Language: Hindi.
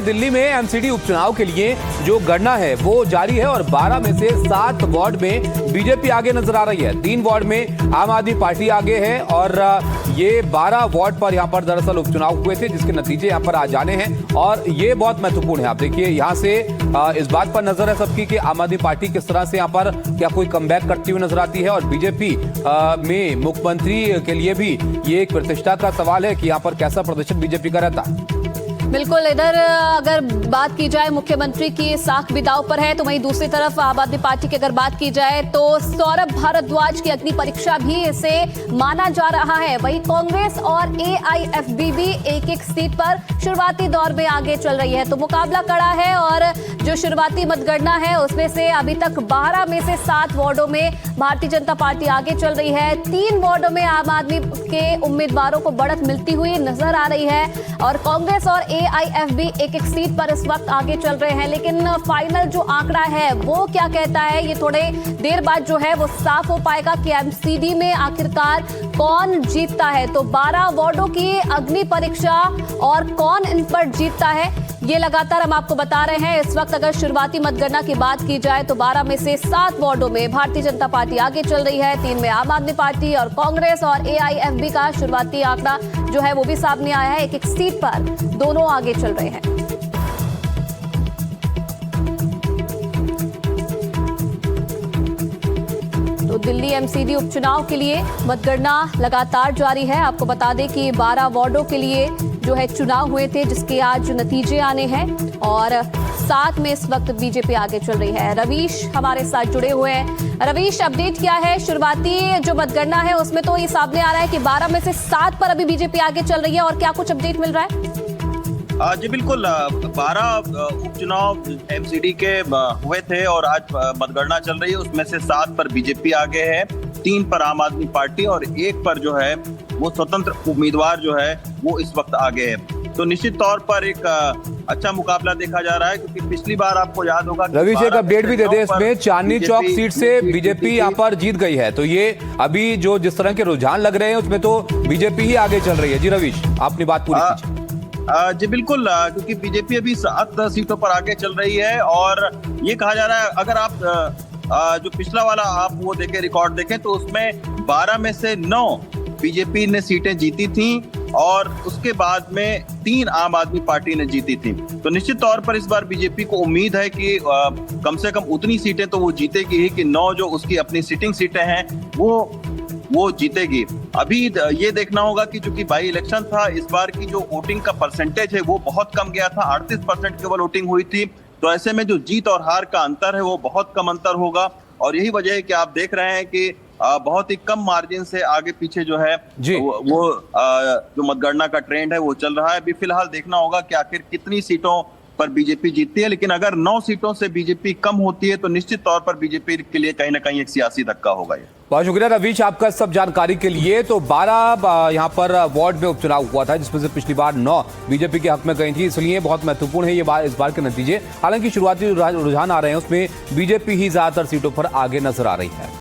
दिल्ली में एमसीडी उपचुनाव के लिए जो गणना है वो जारी है और 12 में से 7 वार्ड में बीजेपी आगे नजर आ रही है। 3 वार्ड में आम आदमी पार्टी आगे है और ये 12 वार्ड पर यहां पर दरअसल उपचुनाव हुए थे जिसके नतीजे यहां पर आ जाने हैं और ये बहुत महत्वपूर्ण है। आप देखिए यहां से इस बात पर नजर है सबकी कि आम आदमी पार्टी किस तरह से यहां पर क्या कोई कमबैक करती हुई नजर आती है और बीजेपी में मुख्यमंत्री के लिए भी ये एक प्रतिष्ठा का सवाल है कि यहां पर कैसा प्रदर्शन बीजेपी का रहता है। बिल्कुल, इधर अगर बात की जाए मुख्यमंत्री की साख बिदाव पर है तो वहीं दूसरी तरफ आम आदमी पार्टी की अगर बात की जाए तो सौरभ भारद्वाज की अग्नि परीक्षा भी इसे माना जा रहा है। वहीं कांग्रेस और एआईएफबी भी एक सीट पर शुरुआती दौर में आगे चल रही है, तो मुकाबला कड़ा है और जो शुरुआती मतगणना है उसमें से अभी तक 12 में से 7 वार्डों में भारतीय जनता पार्टी आगे चल रही है। 3 वार्डों में आम आदमी के उम्मीदवारों को बढ़त मिलती हुई नजर आ रही है और कांग्रेस और एआईएफबी एक सीट पर इस वक्त आगे चल रहे हैं। लेकिन फाइनल जो आंकड़ा है वो क्या कहता है ये थोड़े देर बाद जो है वो साफ हो पाएगा कि एमसीडी में आखिरकार कौन जीतता है। तो 12 वार्डों की अग्नि परीक्षा और कौन इन पर जीतता है ये लगातार हम आपको बता रहे हैं। इस वक्त अगर शुरुआती मतगणना की बात की जाए तो 12 में से 7 वार्डों में भारतीय जनता पार्टी आगे चल रही है, 3 में आम आदमी पार्टी और कांग्रेस और एआईएफबी का शुरुआती आंकड़ा जो है वो भी सामने आया है। एक सीट पर दोनों आगे चल रहे हैं। तो दिल्ली एमसीडी उपचुनाव के लिए मतगणना लगातार जारी है। आपको बता दें कि 12 वार्डों के लिए जो है चुनाव हुए थे जिसके आज नतीजे आने हैं और 7 में इस वक्त बीजेपी आगे चल रही है। रवीश हमारे साथ जुड़े हुए हैं। रवीश, अपडेट क्या है? शुरुआती जो मतगणना है उसमें तो ये सामने आ रहा है कि 12 में से 7 पर अभी बीजेपी आगे चल रही है और क्या कुछ अपडेट मिल रहा है? जी बिल्कुल, 12 उपचुनाव एमसीडी के हुए थे और आज मतगणना चल रही है। उसमें से 7 पर बीजेपी आगे है, 3 पर आम आदमी पार्टी और 1 पर जो है वो स्वतंत्र उम्मीदवार जो है वो इस वक्त आगे है। तो निश्चित तौर पर एक अच्छा मुकाबला देखा जा रहा है क्योंकि पिछली बार आपको याद होगा। रवीश, एक अपडेट भी दे दे इसमें, चांदनी चौक सीट से बीजेपी यहाँ पर जीत गई है, तो ये अभी जो जिस तरह के रुझान लग रहे हैं उसमें तो बीजेपी ही आगे चल रही है। जी रवीश, आपने बात पूरी कीजिए। जी बिल्कुल, क्योंकि बीजेपी अभी 7 सीटों पर आगे चल रही है और ये कहा जा रहा है अगर आप जो पिछला वाला आप वो देखें, रिकॉर्ड देखें तो उसमें 12 में से 9 बीजेपी ने सीटें जीती थी और उसके बाद में 3 आम आदमी पार्टी ने जीती थी। तो निश्चित तौर पर इस बार बीजेपी को उम्मीद है कि कम से कम उतनी सीटें तो वो जीतेगी ही कि 9 जो उसकी अपनी सिटिंग सीटें हैं वो जीतेगी। अभी ये देखना होगा कि चूंकि बाई इलेक्शन था, इस बार की जो वोटिंग का परसेंटेज है वो बहुत कम गया था, 38% केवल वोटिंग हुई थी। तो ऐसे में जो जीत और हार का अंतर है वो बहुत कम अंतर होगा और यही वजह है कि आप देख रहे हैं कि बहुत ही कम मार्जिन से आगे पीछे जो है वो जो मतगणना का ट्रेंड है वो चल रहा है। अभी फिलहाल देखना होगा कि आखिर कितनी सीटों पर बीजेपी जीतती है, लेकिन अगर 9 सीटों से बीजेपी कम होती है तो निश्चित तौर पर बीजेपी के लिए कहीं ना कहीं एक सियासी धक्का होगा। ये बहुत शुक्रिया रवीश आपका सब जानकारी के लिए। तो 12 यहाँ पर वार्ड में उपचुनाव हुआ था जिसमें से पिछली बार 9 बीजेपी के हक में गई थी, इसलिए बहुत महत्वपूर्ण है ये इस बार के नतीजे। हालांकि शुरुआती रुझान आ रहे हैं उसमें बीजेपी ही ज्यादातर सीटों पर आगे नजर आ रही है।